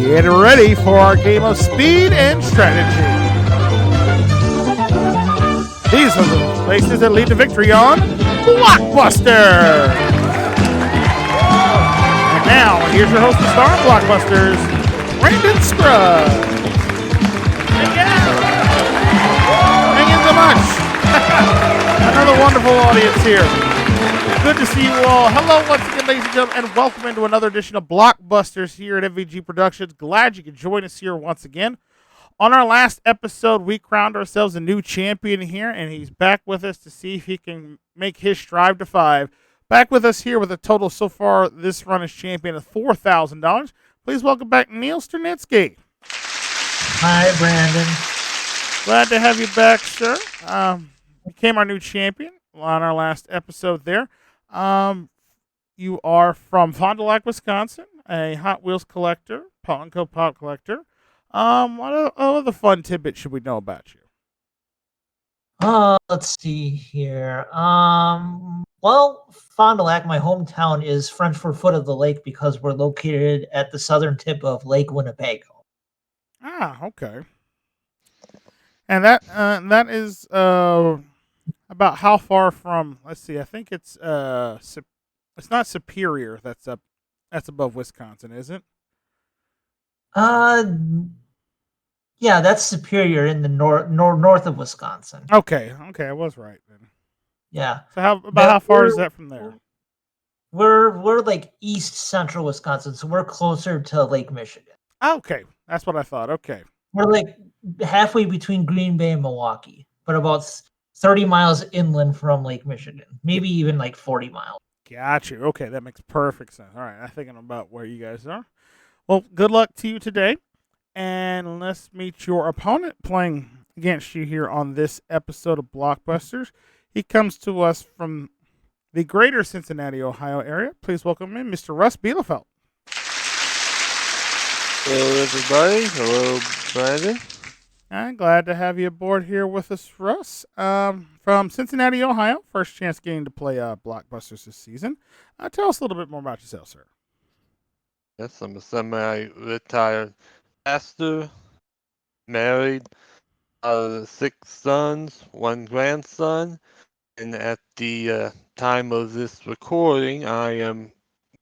Get ready for our game of speed and strategy. These are the places that lead to victory on Blockbusters. And now, here's your host and star of Blockbusters, Brandon Scruggs. Thank you so much. Another wonderful audience here. Good to see you all. Hello once again, ladies and gentlemen, and welcome into another edition of Blockbusters here at MVG Productions. Glad you could join us here once again. On our last episode, we crowned ourselves a new champion here, and he's back with us to see if he can make his strive to 5. Back with us here with a total so far this run as champion of $4,000. Please welcome back Neil Sternitsky. Hi, Brandon. Glad to have you back, sir. Became our new champion on our last episode there. You are from Fond du Lac, Wisconsin, a Hot Wheels collector, Pop collector. What other fun tidbits should we know about you? Let's see here. Well, Fond du Lac, my hometown, is Frenchford foot of the lake because we're located at the southern tip of Lake Winnebago. Ah, okay. And that is about how far from? Let's see. I think it's not Superior. That's above Wisconsin, is it? Yeah, that's Superior in the north of Wisconsin. Okay, I was right then. Yeah. So how far is that from there? We're like east central Wisconsin, so we're closer to Lake Michigan. Okay, that's what I thought. Okay. We're like halfway between Green Bay and Milwaukee, but about 30 miles inland from Lake Michigan, maybe even like 40 miles. Got you. Okay, that makes perfect sense. All right, I'm thinking about where you guys are. Well, good luck to you today, and let's meet your opponent playing against you here on this episode of Blockbusters. He comes to us from the greater Cincinnati, Ohio area. Please welcome in Mr. Russ Bielefeld. Hello, everybody. Hello, Brandon. I'm glad to have you aboard here with us, Russ. From Cincinnati, Ohio. First chance getting to play Blockbusters this season. Tell us a little bit more about yourself, sir. Yes, I'm a semi-retired pastor, married, 6 sons, 1 grandson, and at the time of this recording, I am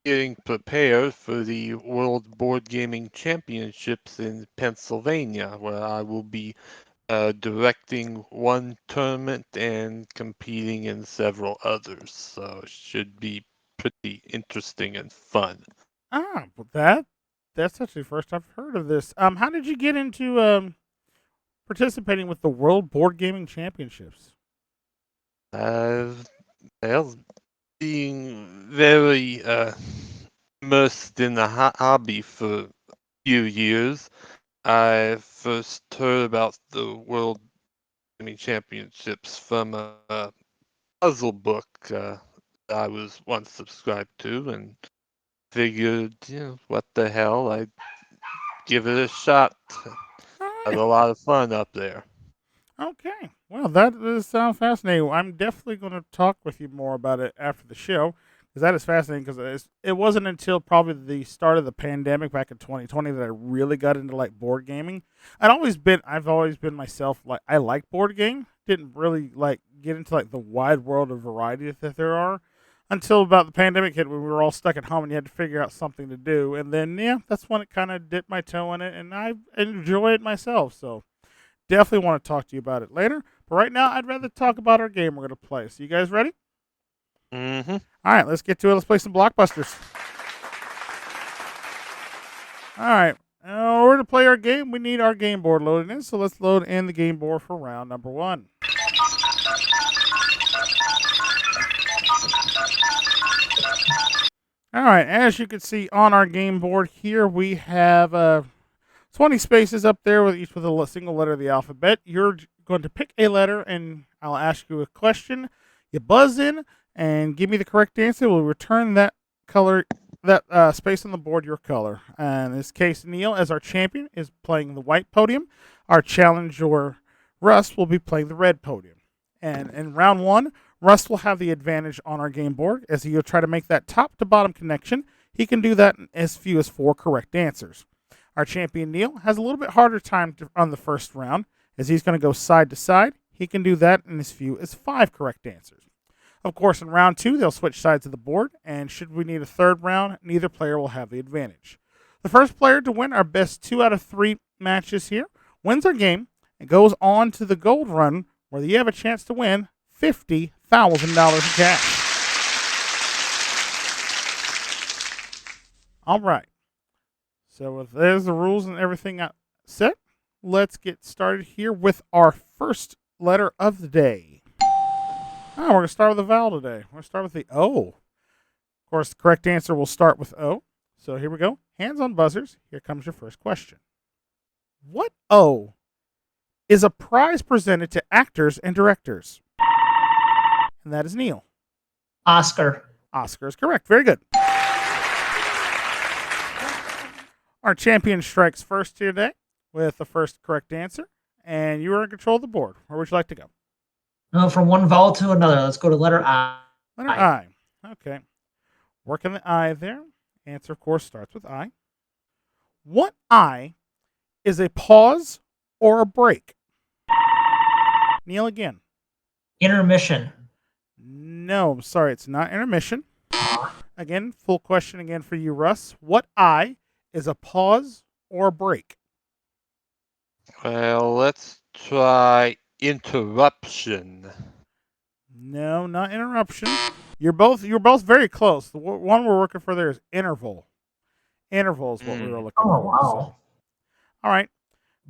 getting prepared for the World Board Gaming Championships in Pennsylvania, where I will be directing one tournament and competing in several others. So it should be pretty interesting and fun. Well, that's actually the first I've heard of this. How did you get into participating with the World Board Gaming Championships? Well, being very immersed in the hobby for a few years, I first heard about the World Gaming Championships from a puzzle book I was once subscribed to, and figured, what the hell, I'd give it a shot. Had a lot of fun up there. Okay. Well, that does sound fascinating. I'm definitely going to talk with you more about it after the show, because that is fascinating, because it wasn't until probably the start of the pandemic back in 2020 that I really got into like board gaming. I've always been myself, like, I like board game. Didn't really like get into like the wide world of variety that there are until about the pandemic hit, when we were all stuck at home and you had to figure out something to do. And then, that's when it kind of dipped my toe in it, and I enjoy it myself. So definitely want to talk to you about it later. But right now, I'd rather talk about our game we're going to play. So you guys ready? Mm-hmm. All right, let's get to it. Let's play some Blockbusters. All right. In order to play our game, we need our game board loaded in. So let's load in the game board for round number 1. All right, as you can see on our game board here, we have 20 spaces up there, with each with a single letter of the alphabet. You're going to pick a letter, and I'll ask you a question. You buzz in and give me the correct answer. We'll return that color, that space on the board, your color. And in this case, Neil, as our champion, is playing the white podium. Our challenger, Russ, will be playing the red podium. And in round 1, Russ will have the advantage on our game board, as he'll try to make that top to bottom connection. He can do that in as few as 4 correct answers. Our champion Neil has a little bit harder time on the first round, as he's going to go side to side. He can do that in as few as 5 correct answers. Of course, in round 2, they'll switch sides of the board, and should we need a third round, neither player will have the advantage. The first player to win our best 2 out of 3 matches here wins our game and goes on to the gold run, where you have a chance to win $50,000 in cash. All right. So with there's the rules and everything set, let's get started here with our first letter of the day. We're going to start with a vowel today. We're going to start with the O. Of course, the correct answer will start with O. So here we go. Hands on buzzers. Here comes your first question. What O is a prize presented to actors and directors? And that is Neil. Oscar. Oscar is correct. Very good. Our champion strikes first here today with the first correct answer. And you are in control of the board. Where would you like to go? From one vowel to another. Let's go to letter I. Letter I. Okay. Working the I there. Answer, of course, starts with I. What I is a pause or a break? Neil again. Intermission. No, I'm sorry. It's not intermission. Again, full question again for you, Russ. What I is a pause or a break? Well, let's try interruption. No, not interruption. You're both very close. The one we're working for there is interval. Interval is what we were looking for. Oh, wow. So. All right.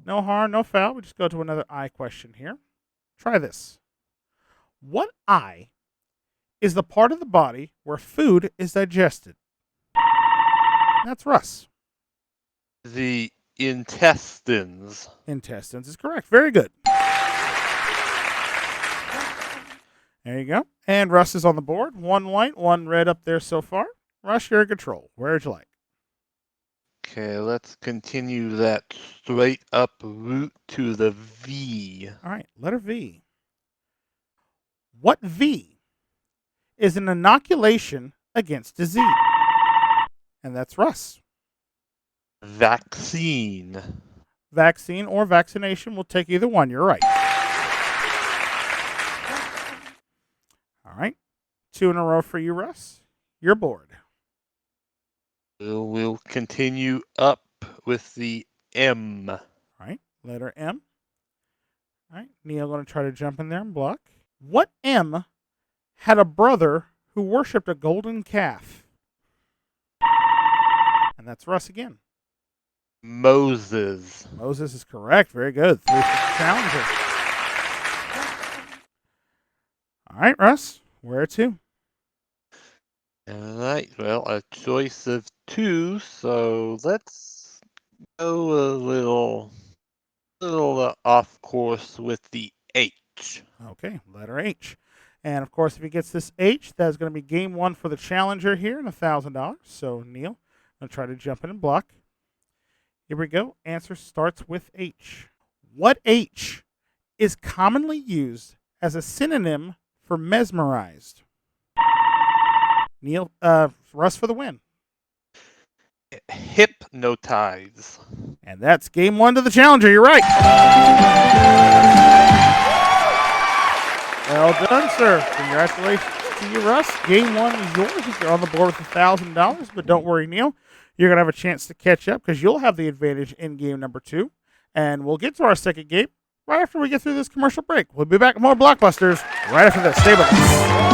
No harm, no foul. We just go to another I question here. Try this. What eye is the part of the body where food is digested? That's Russ. The intestines. Intestines is correct. Very good. There you go. And Russ is on the board. 1 white, 1 red up there so far. Russ, you're in control. Where would you like? Okay, let's continue that straight up route to the V. All right, letter V. What V is an inoculation against disease? And that's Russ. Vaccine. Vaccine or vaccination. We'll take either one. You're right. All right. 2 in a row for you, Russ. You're bored. We'll continue up with the M. All right. Letter M. All right. Neil going to try to jump in there and block. What M had a brother who worshipped a golden calf? And that's Russ again. Moses. Moses is correct. Very good. 3 for the challenger. All right, Russ. Where to? All right, well, a choice of 2, so let's go a little off course with the H. Okay, letter H. And of course, if he gets this H, that's going to be game 1 for the challenger here and $1,000. So, Neil, I'm going to try to jump in and block. Here we go. Answer starts with H. What H is commonly used as a synonym for mesmerized? Neil, Russ for the win. Hypnotize. And that's game 1 to the challenger. You're right. Well done, sir. Congratulations to you, Russ. Game 1 is yours. You're on the board with $1,000. But don't worry, Neil. You're going to have a chance to catch up because you'll have the advantage in game number 2. And we'll get to our second game right after we get through this commercial break. We'll be back with more Blockbusters right after this. Stay with us.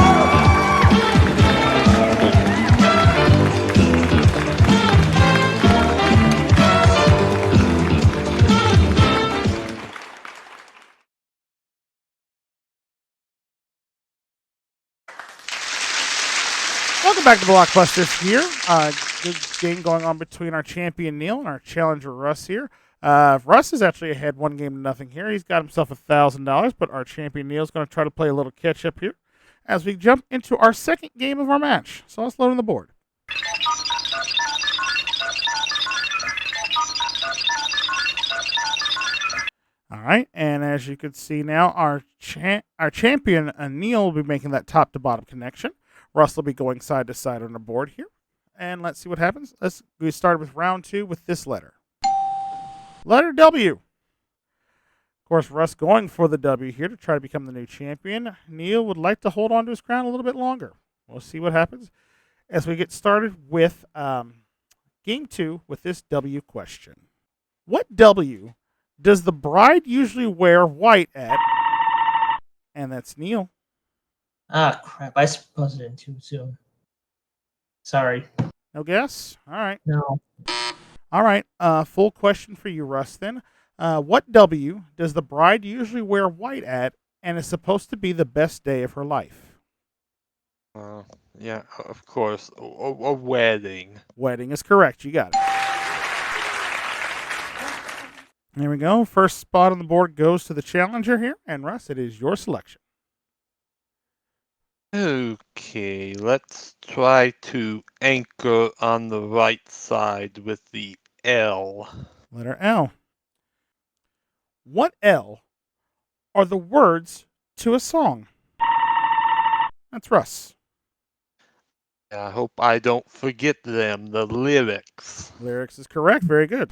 Welcome back to Blockbusters here. Good game going on between our champion Neil and our challenger Russ here. Russ is actually ahead 1-0 here. He's got himself $1,000, but our champion Neil is going to try to play a little catch up here as we jump into our second game of our match. So let's load on the board. All right, and as you can see now, our champion Neil will be making that top to bottom connection. Russ will be going side to side on the board here. And let's see what happens. We started with round 2 with this letter. Letter W. Of course, Russ going for the W here to try to become the new champion. Neil would like to hold on to his crown a little bit longer. We'll see what happens as we get started with Game 2 with this W question. What W does the bride usually wear white at? And that's Neil. Ah, crap. I supposed it in too soon. Sorry. No guess? All right. No. All right. Full question for you, Russ, then. What W does the bride usually wear white at and is supposed to be the best day of her life? Yeah, of course. A wedding. Wedding is correct. You got it. There we go. First spot on the board goes to the challenger here. And Russ, it is your selection. Okay, let's try to anchor on the right side with the L. Letter L. What L are the words to a song? That's Russ. I hope I don't forget them, the lyrics. Lyrics is correct. Very good.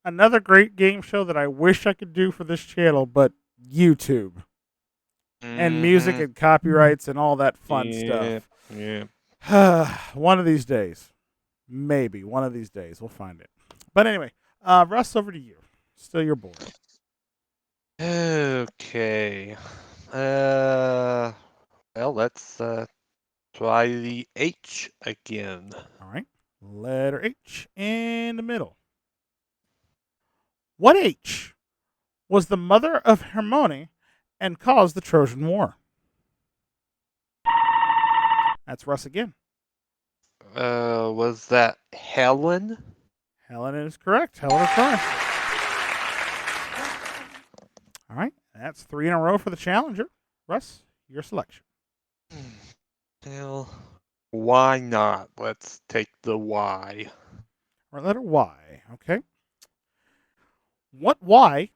Another great game show that I wish I could do for this channel, but YouTube. And music and copyrights and all that fun stuff. Yeah. One of these days. Maybe. One of these days. We'll find it. But anyway, Russ, over to you. Still your board. Okay. Well, let's try the H again. All right. Letter H in the middle. What H was the mother of Hermione and caused the Trojan War? That's Russ again. Was that Helen? Helen is correct. Helen of Troy. All right. That's 3 in a row for the challenger. Russ, your selection. Well, why not? Let's take the Y. Or letter Y. Okay. What Y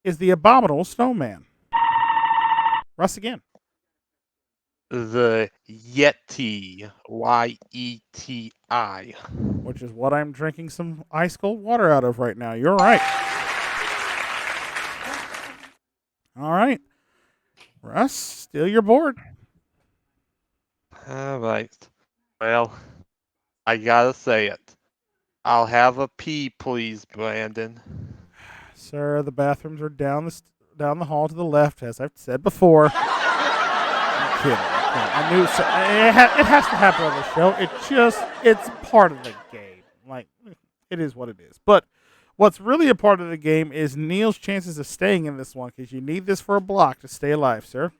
is the abominable snowman? Russ again. The Yeti. Y-E-T-I. Which is what I'm drinking some ice cold water out of right now. You're right. All right. Russ, still your board. All right. Well, I gotta say it. I'll have a pee, please, Brandon. Sir, the bathrooms are down the hall to the left, as I've said before. I'm kidding. I knew it has to happen on the show. It's part of the game. Like, it is what it is. But what's really a part of the game is Neil's chances of staying in this one, because you need this for a block to stay alive, sir.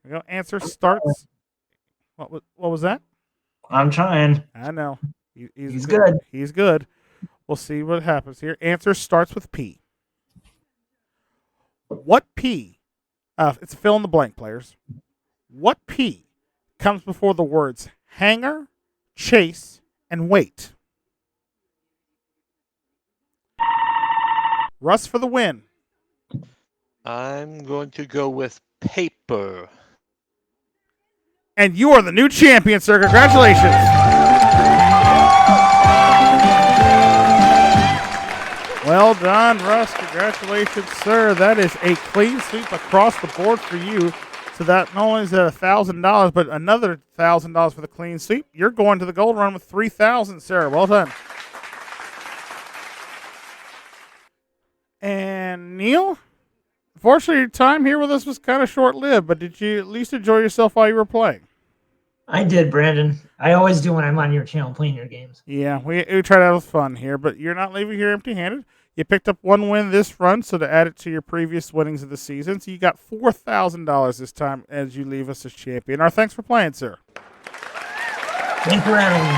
Here we go. Answer starts. What was that? I'm trying. I know. He's good. He's good. We'll see what happens here. Answer starts with P. What P? It's fill in the blank, players. What P comes before the words hanger, chase, and wait? Russ for the win. I'm going to go with paper. And you are the new champion, sir. Congratulations. Well done, Russ. Congratulations, sir. That is a clean sweep across the board for you. So that not only is that $1,000, but another $1,000 for the clean sweep. You're going to the gold run with $3,000, sir. Well done. And Neil, unfortunately, your time here with us was kind of short-lived, but did you at least enjoy yourself while you were playing? I did, Brandon. I always do when I'm on your channel playing your games. Yeah, we try to have fun here, but you're not leaving here empty-handed. You picked up one win this run, so to add it to your previous winnings of the season. So you got $4,000 this time as you leave us as champion. Our thanks for playing, sir. Thanks for having me.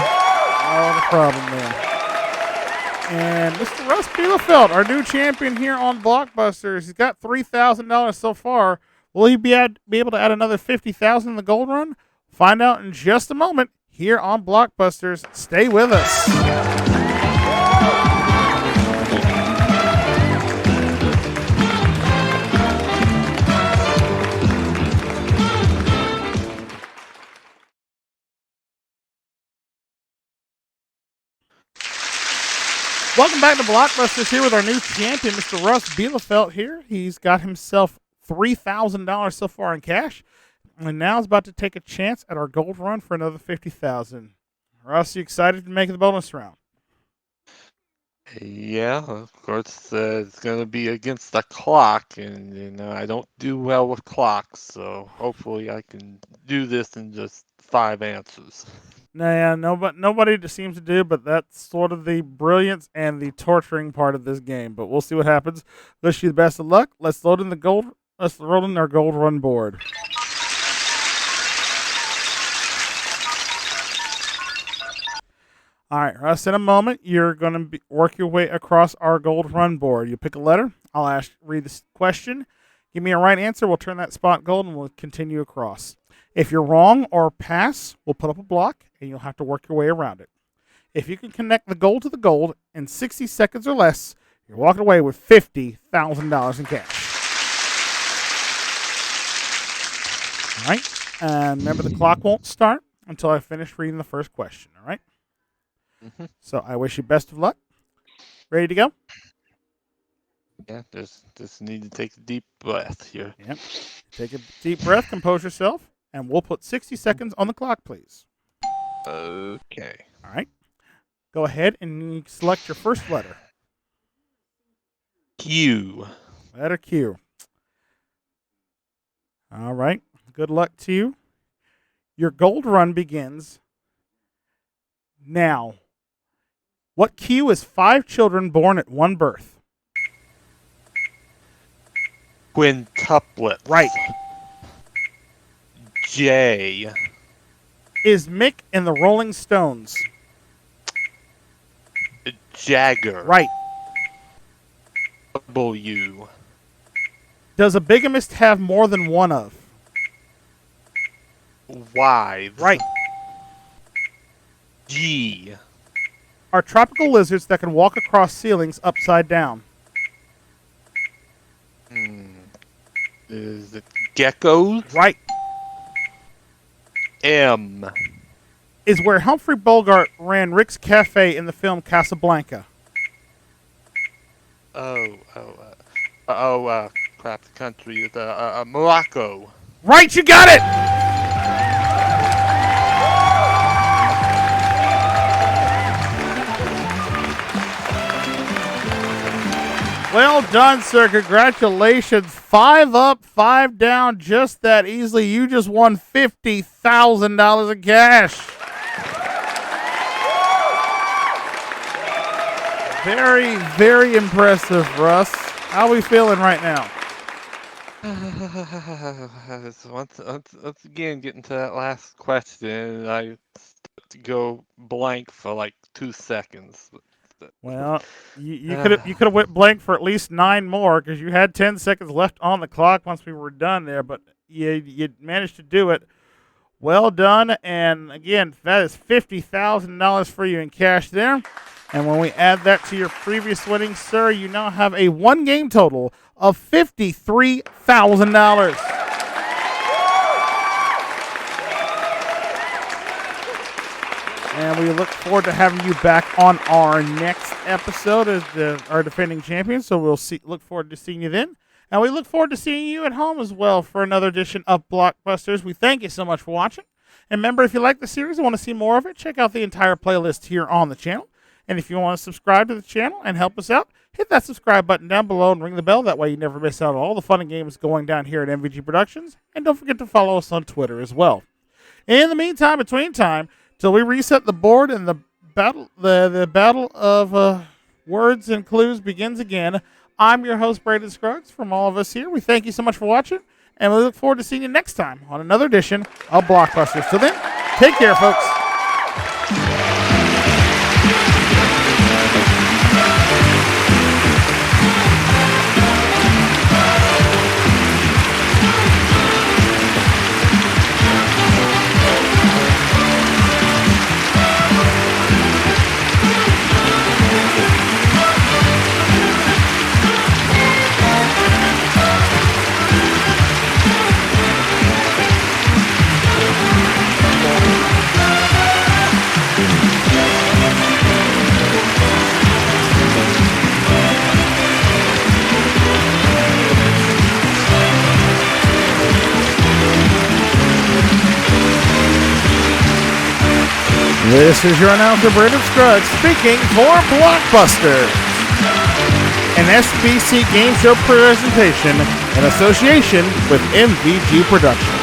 Oh, no problem, man. And Mr. Russ Bielefeld, our new champion here on Blockbusters. He's got $3,000 so far. Will he be able to add another $50,000 in the gold run? Find out in just a moment here on Blockbusters. Stay with us. Welcome back to Blockbusters here with our new champion, Mr. Russ Bielefeld here. He's got himself $3,000 so far in cash, and now is about to take a chance at our gold run for another $50,000. Russ, you excited to make the bonus round? Yeah, of course, it's going to be against the clock, and I don't do well with clocks, so hopefully I can do this in just 5 answers. Nah, nobody seems to do, but that's sort of the brilliance and the torturing part of this game. But we'll see what happens. Wish you the best of luck. Let's load in the gold. Let's roll in our gold run board. All right, Russ, in a moment, you're going to work your way across our gold run board. You pick a letter. I'll read the question. Give me a right answer. We'll turn that spot gold, and we'll continue across. If you're wrong or pass, we'll put up a block, and you'll have to work your way around it. If you can connect the gold to the gold in 60 seconds or less, you're walking away with $50,000 in cash. All right? And remember, the clock won't start until I finish reading the first question, all right? Mm-hmm. So I wish you best of luck. Ready to go? Yeah, just need to take a deep breath here. Yep. Take a deep breath, compose yourself, and we'll put 60 seconds on the clock, please. Okay. All right. Go ahead and select your first letter. Q. Letter Q. All right. Good luck to you. Your gold run begins now. What Q is 5 children born at one birth? Quintuplets. Right. J. Is Mick in the Rolling Stones? Jagger. Right. W. Does a bigamist have more than one of? Wives. Right. G. Are tropical lizards that can walk across ceilings upside down? Is it geckos? Right. M. Is where Humphrey Bogart ran Rick's Cafe in the film Casablanca? Crap, the country is Morocco. Right, you got it! Well done, sir. Congratulations. 5 up, 5 down, just that easily. You just won $50,000 in cash. Very, very impressive, Russ. How are we feeling right now? Once again, getting to that last question, I start to go blank for like 2 seconds. Well, you could have went blank for at least 9 more because you had 10 seconds left on the clock once we were done there, but you managed to do it. Well done, and again, that is $50,000 for you in cash there. And when we add that to your previous winnings, sir, you now have a 1-game total of $53,000. And we look forward to having you back on our next episode as our defending champion. So we'll look forward to seeing you then. And we look forward to seeing you at home as well for another edition of Blockbusters. We thank you so much for watching. And remember, if you like the series and want to see more of it, check out the entire playlist here on the channel. And if you want to subscribe to the channel and help us out, hit that subscribe button down below and ring the bell. That way you never miss out on all the fun and games going down here at MVG Productions. And don't forget to follow us on Twitter as well. In the meantime, between time, till we reset the board and the battle of words and clues begins again, I'm your host, Braden Scruggs. From all of us here, we thank you so much for watching, and we look forward to seeing you next time on another edition of Blockbusters. Till then, take care, folks. This is your announcer, Brandon Scruggs, speaking for Blockbusters, an SBC game show presentation in association with MVG Productions.